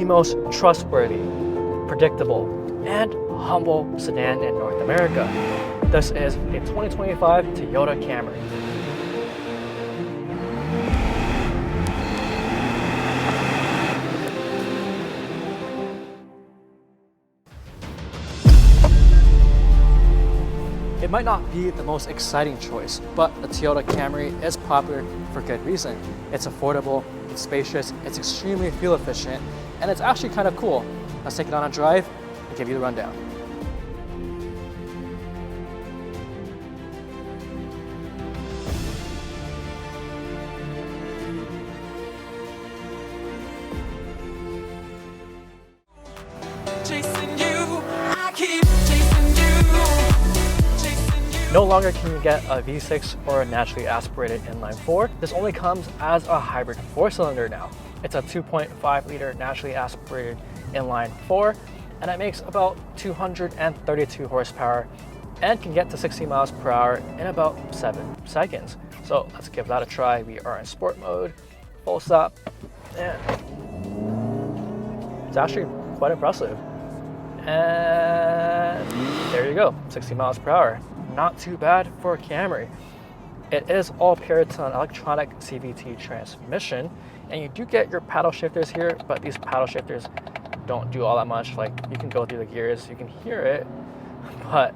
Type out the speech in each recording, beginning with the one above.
most trustworthy, predictable, and humble sedan in North America. This is a 2025 Toyota Camry. It might not be the most exciting choice, but the Toyota Camry is popular for good reason. It's affordable, it's spacious, it's extremely fuel efficient, and it's actually kind of cool. Let's take it on a drive and give you the rundown. No longer can you get a V6 or a naturally aspirated inline-4. This only comes as a hybrid 4-cylinder now. It's a 2.5 liter naturally aspirated inline-4, and it makes about 232 horsepower and can get to 60 miles per hour in about 7 seconds. So let's give that a try. We are in sport mode, full stop, and it's actually quite impressive. And there you go, 60 miles per hour. Not too bad for a Camry. It is all paired to an electronic CVT transmission, and you do get your paddle shifters here, but these paddle shifters don't do all that much. Like, you can go through the gears, you can hear it, but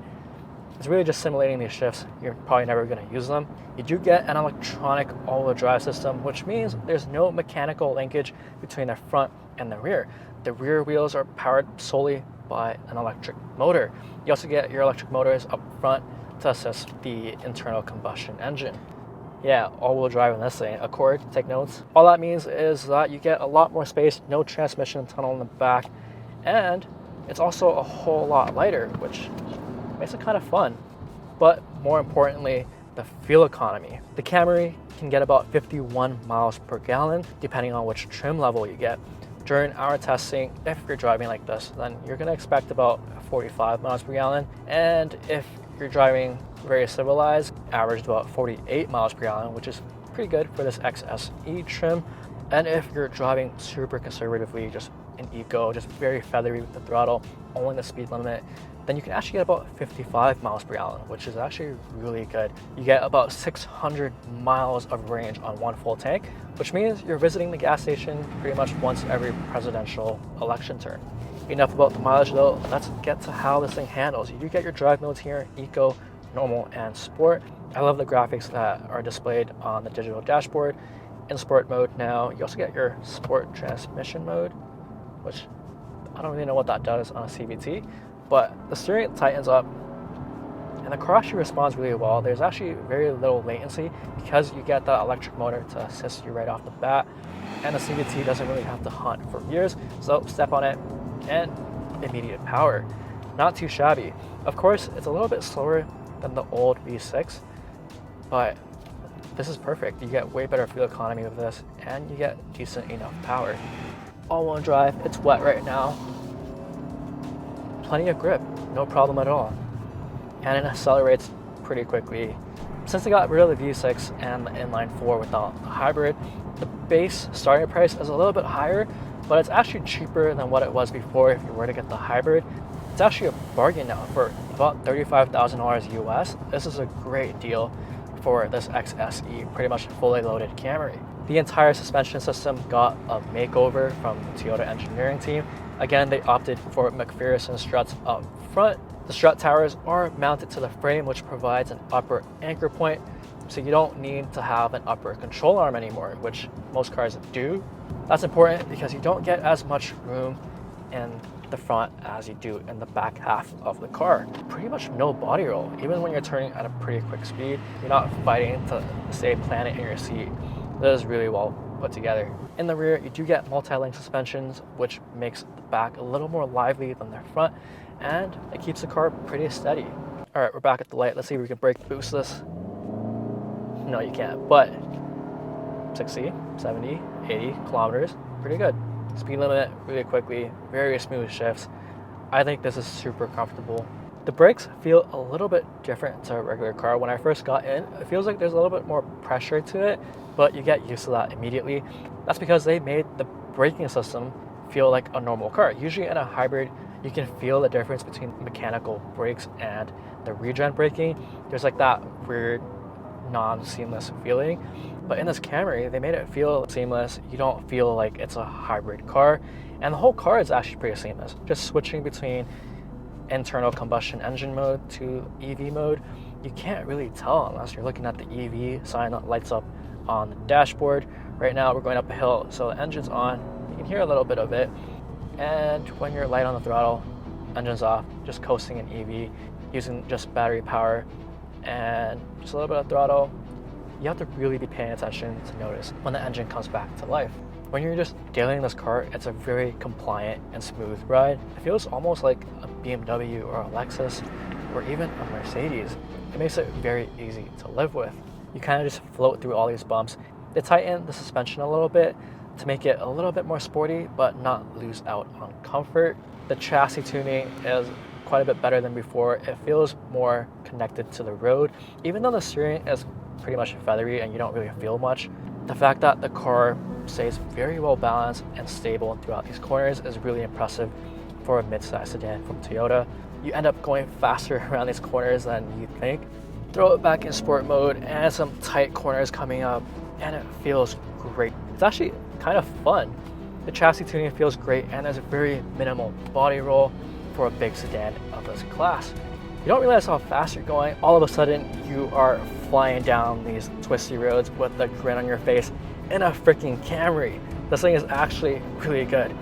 it's really just simulating these shifts. You're probably never going to use them. You do get an electronic all-wheel drive system, which means there's no mechanical linkage between the front and the rear. The rear wheels are powered solely by an electric motor. You also get your electric motors up front to assist the internal combustion engine. Yeah, all-wheel drive in this thing. Accord, take notes. All that means is that you get a lot more space, no transmission tunnel in the back, and it's also a whole lot lighter, which makes it kind of fun. But more importantly, the fuel economy. The Camry can get about 51 miles per gallon, depending on which trim level you get. During our testing, if you're driving like this, then you're gonna expect about 45 miles per gallon. And if you're driving very civilized, averaged about 48 miles per gallon, which is pretty good for this XSE trim. And if you're driving super conservatively, just an eco, just very feathery with the throttle, only the speed limit, then you can actually get about 55 miles per gallon, which is actually really good. You get about 600 miles of range on one full tank, which means you're visiting the gas station pretty much once every presidential election turn. Enough about the mileage though, let's get to how this thing handles. You do get your drive modes here, eco, normal, and sport. I love the graphics that are displayed on the digital dashboard. In sport mode now, you also get your sport transmission mode, which I don't really know what that does on a CVT, but the steering tightens up and the car actually responds really well. There's actually very little latency because you get the electric motor to assist you right off the bat, and the CVT doesn't really have to hunt for gears, so step on it and immediate power. Not too shabby. Of course, it's a little bit slower than the old V6, but this is perfect. You get way better fuel economy with this, and you get decent enough power. All-wheel drive, it's wet right now. Plenty of grip, no problem at all. And it accelerates pretty quickly. Since they got rid of the V6 and the inline-4 without the hybrid, the base starting price is a little bit higher, but it's actually cheaper than what it was before if you were to get the hybrid. It's actually a bargain now for about $35,000 US. This is a great deal for this XSE, pretty much fully loaded Camry. The entire suspension system got a makeover from the Toyota engineering team. Again, they opted for McPherson struts up front. The strut towers are mounted to the frame, which provides an upper anchor point, so you don't need to have an upper control arm anymore, which most cars do. That's important because you don't get as much room in the front as you do in the back half of the car. Pretty much no body roll. Even when you're turning at a pretty quick speed, you're not fighting to stay planted in your seat. This is really well put together. In the rear, you do get multi-link suspensions, which makes the back a little more lively than the front, and it keeps the car pretty steady. All right, we're back at the light. Let's see if we can brake boost this. No, you can't, but 60, 70, 80 kilometers, pretty good. Speed limit really quickly, very smooth shifts. I think this is super comfortable. The brakes feel a little bit different to a regular car. When I first got in, it feels like there's a little bit more pressure to it, but you get used to that immediately. That's because they made the braking system feel like a normal car. Usually in a hybrid, you can feel the difference between mechanical brakes and the regen braking. There's like that weird non-seamless feeling, but in this Camry, they made it feel seamless. You don't feel like it's a hybrid car, and the whole car is actually pretty seamless. Just switching between internal combustion engine mode to EV mode, you can't really tell unless you're looking at the EV sign that lights up on the dashboard. Right now we're going up a hill, so the engine's on. You can hear a little bit of it, and when you're light on the throttle, engine's off, just coasting in EV using just battery power and just a little bit of throttle. You have to really be paying attention to notice when the engine comes back to life. When you're just dealing this car, it's a very compliant and smooth ride. It feels almost like a BMW or a Lexus or even a Mercedes. It makes it very easy to live with. You kind of just float through all these bumps. They tighten the suspension a little bit to make it a little bit more sporty, but not lose out on comfort. The chassis tuning is quite a bit better than before. It feels more connected to the road. Even though the steering is pretty much feathery and you don't really feel much, the fact that the car stays very well balanced and stable throughout these corners is really impressive for a mid-size sedan from Toyota. You end up going faster around these corners than you think. Throw it back in sport mode and some tight corners coming up, and it feels great. It's actually kind of fun. The chassis tuning feels great, and there's a very minimal body roll for a big sedan of this class. You don't realize how fast you're going. All of a sudden, you are flying down these twisty roads with a grin on your face in a freaking Camry. This thing is actually really good.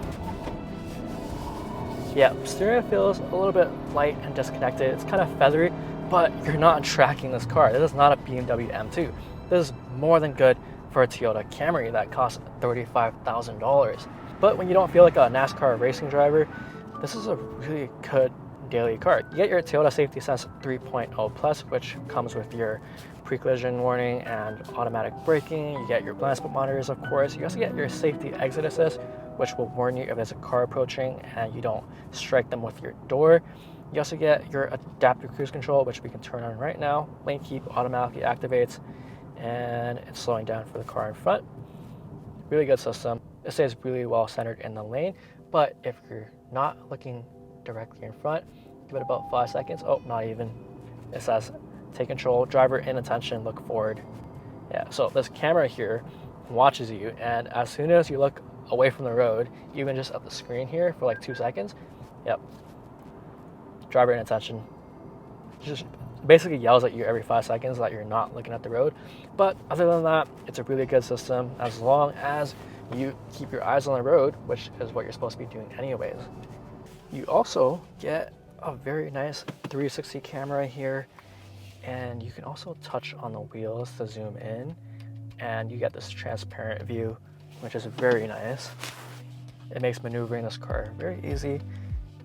Yeah, steering feels a little bit light and disconnected. It's kind of feathery, but you're not tracking this car. This is not a BMW M2. This is more than good for a Toyota Camry that costs $35,000. But when you don't feel like a NASCAR racing driver, this is a really good daily car. You get your Toyota Safety Sense 3.0 Plus, which comes with your pre-collision warning and automatic braking. You get your blind spot monitors, of course. You also get your safety exit assist, which will warn you if there's a car approaching and you don't strike them with your door. You also get your adaptive cruise control, which we can turn on right now. Lane keep automatically activates, and it's slowing down for the car in front. Really good system. It stays really well centered in the lane, but if you're not looking directly in front, give it about 5 seconds. Oh, not even. It says take control, driver in attention, look forward. Yeah, so this camera here watches you, and as soon as you look away from the road, even just at the screen here for like 2 seconds, yep, driver in attention. Just basically yells at you every 5 seconds that you're not looking at the road. But other than that, it's a really good system as long as you keep your eyes on the road, which is what you're supposed to be doing anyways. You also get a very nice 360 camera here, and you can also touch on the wheels to zoom in, and you get this transparent view, which is very nice. It makes maneuvering this car very easy,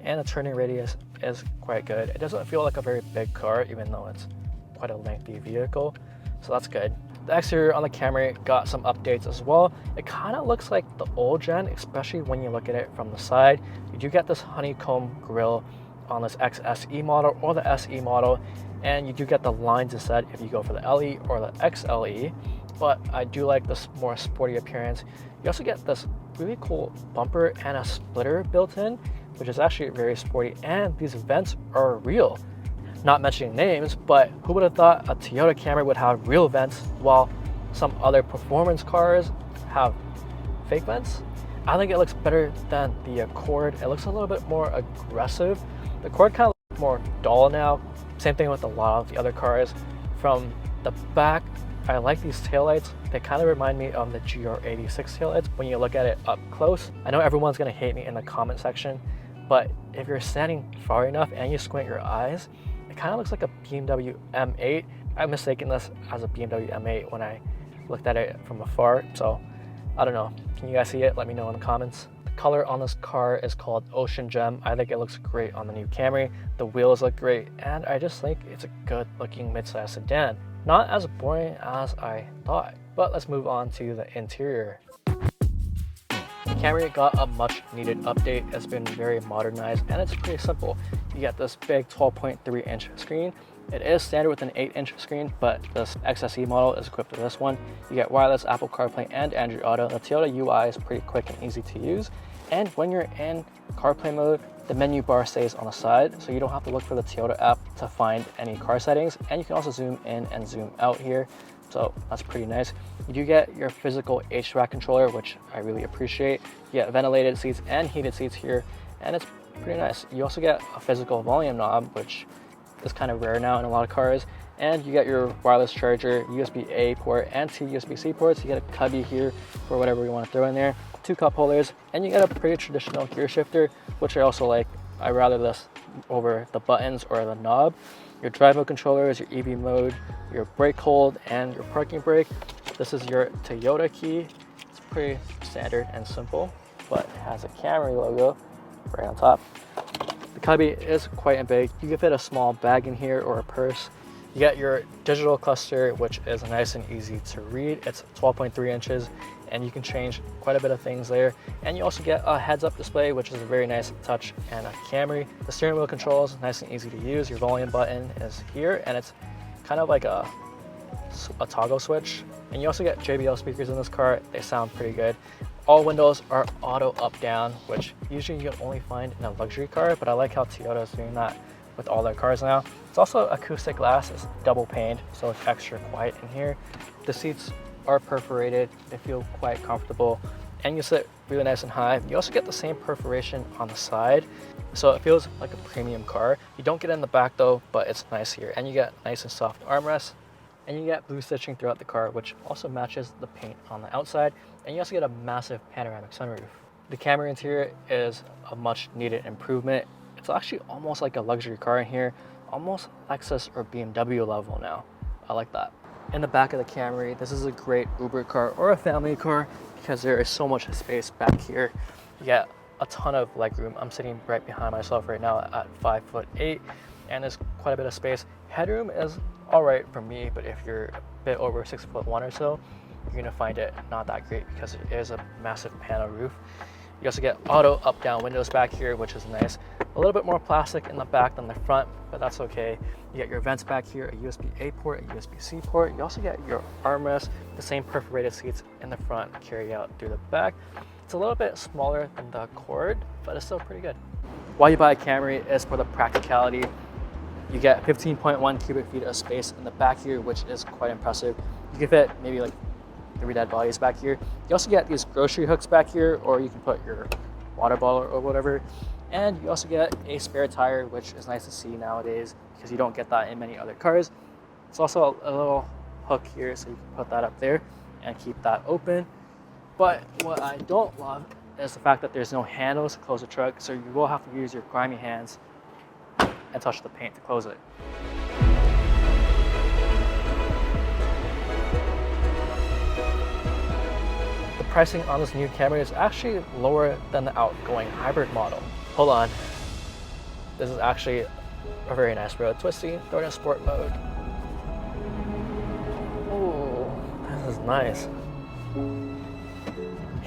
and the turning radius is quite good. It doesn't feel like a very big car, even though it's quite a lengthy vehicle, so that's good. The exterior on the Camry got some updates as well. It kind of looks like the old gen, especially when you look at it from the side. You do get this honeycomb grille on this XSE model or the SE model, and you do get the lines instead if you go for the LE or the XLE, but I do like this more sporty appearance. You also get this really cool bumper and a splitter built in, which is actually very sporty, and these vents are real. Not mentioning names, but who would have thought a Toyota Camry would have real vents while some other performance cars have fake vents? I think it looks better than the Accord. It looks a little bit more aggressive. The Accord kind of looks more dull now. Same thing with a lot of the other cars. From the back, I like these taillights. They kind of remind me of the GR86 taillights when you look at it up close. I know everyone's gonna hate me in the comment section, but if you're standing far enough and you squint your eyes, it kind of looks like a BMW M8. I'm mistaking this as a BMW M8 when I looked at it from afar, so I don't know. Can you guys see it? Let me know in the comments. The color on this car is called Ocean Gem. I think it looks great on the new Camry. The wheels look great, and I just think it's a good looking midsize sedan. Not as boring as I thought. But let's move on to the interior. Camry got a much needed update. It's been very modernized and it's pretty simple. You get this big 12.3 inch screen. It is standard with an 8-inch screen, but this XSE model is equipped with this one. You get wireless Apple CarPlay and Android Auto. The Toyota UI is pretty quick and easy to use. And when you're in CarPlay mode, the menu bar stays on the side, so you don't have to look for the Toyota app to find any car settings. And you can also zoom in and zoom out here, so that's pretty nice. You do get your physical HVAC controller, which I really appreciate. You get ventilated seats and heated seats here, and it's pretty nice. You also get a physical volume knob, which is kind of rare now in a lot of cars. And you get your wireless charger, USB-A port, and 2 USB-C ports. You get a cubby here for whatever you want to throw in there, 2 cup holders, and you get a pretty traditional gear shifter, which I also like. I rather this over the buttons or the knob. Your drive mode controllers, your EV mode, your brake hold, and your parking brake. This is your Toyota key. It's pretty standard and simple, but it has a Camry logo right on top. The cubby is quite big. You can fit a small bag in here or a purse. You get your digital cluster, which is nice and easy to read. It's 12.3 inches, and you can change quite a bit of things there. And you also get a heads-up display, which is a very nice touch and a Camry. The steering wheel controls, nice and easy to use. Your volume button is here, and it's kind of like a toggle switch. And you also get JBL speakers in this car. They sound pretty good. All windows are auto up-down, which usually you can only find in a luxury car, but I like how Toyota is doing that with all their cars now. It's also acoustic glass, it's double paned, so it's extra quiet in here. The seats are perforated, they feel quite comfortable, and you sit really nice and high. You also get the same perforation on the side, so it feels like a premium car. You don't get it in the back though, but it's nice here. And you get nice and soft armrests, and you get blue stitching throughout the car, which also matches the paint on the outside. And you also get a massive panoramic sunroof. The Camry interior is a much needed improvement. It's actually almost like a luxury car in here, almost Lexus or BMW level now. I like that. In the back of the Camry, this is a great Uber car or a family car because there is so much space back here. You get a ton of legroom. I'm sitting right behind myself right now at 5'8", and there's quite a bit of space. Headroom is all right for me, but if you're a bit over 6'1" or so, you're gonna find it not that great because it is a massive panel roof. You also get auto up-down windows back here, which is nice. A little bit more plastic in the back than the front, but that's okay. You get your vents back here, a USB-A port, a USB-C port. You also get your armrest, the same perforated seats in the front carry out through the back. It's a little bit smaller than the Accord, but it's still pretty good. Why you buy a Camry is for the practicality. You get 15.1 cubic feet of space in the back here, which is quite impressive. You can fit maybe like 3 dead bodies back here. You also get these grocery hooks back here, or you can put your water bottle or whatever. And you also get a spare tire, which is nice to see nowadays because you don't get that in many other cars. It's also a little hook here, so you can put that up there and keep that open. But what I don't love is the fact that there's no handles to close the truck, so you will have to use your grimy hands and touch the paint to close it. The pricing on this new Camry is actually lower than the outgoing hybrid model. Hold on. This is actually a very nice road. Twisty, throw it in sport mode. Ooh, this is nice.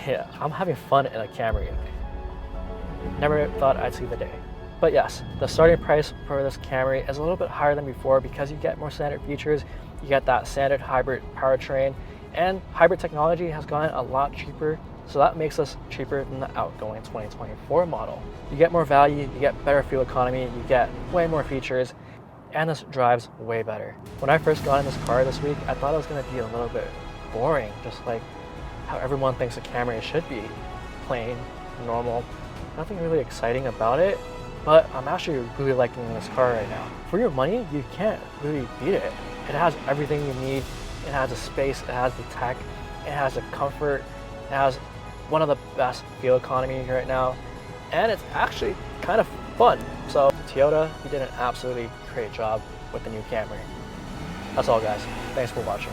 Yeah, I'm having fun in a Camry. Never thought I'd see the day. But yes, the starting price for this Camry is a little bit higher than before because you get more standard features. You get that standard hybrid powertrain, and hybrid technology has gotten a lot cheaper, so that makes us cheaper than the outgoing 2024 model. You get more value, you get better fuel economy, you get way more features, and this drives way better. When I first got in this car this week, I thought it was going to be a little bit boring, just like how everyone thinks a Camry should be. Plain, normal, nothing really exciting about it, but I'm actually really liking this car right now. For your money, you can't really beat it. It has everything you need. It has the space, it has the tech, it has the comfort, it has one of the best fuel economy right now, and it's actually kind of fun. So Toyota, you did an absolutely great job with the new Camry. That's all guys, thanks for watching.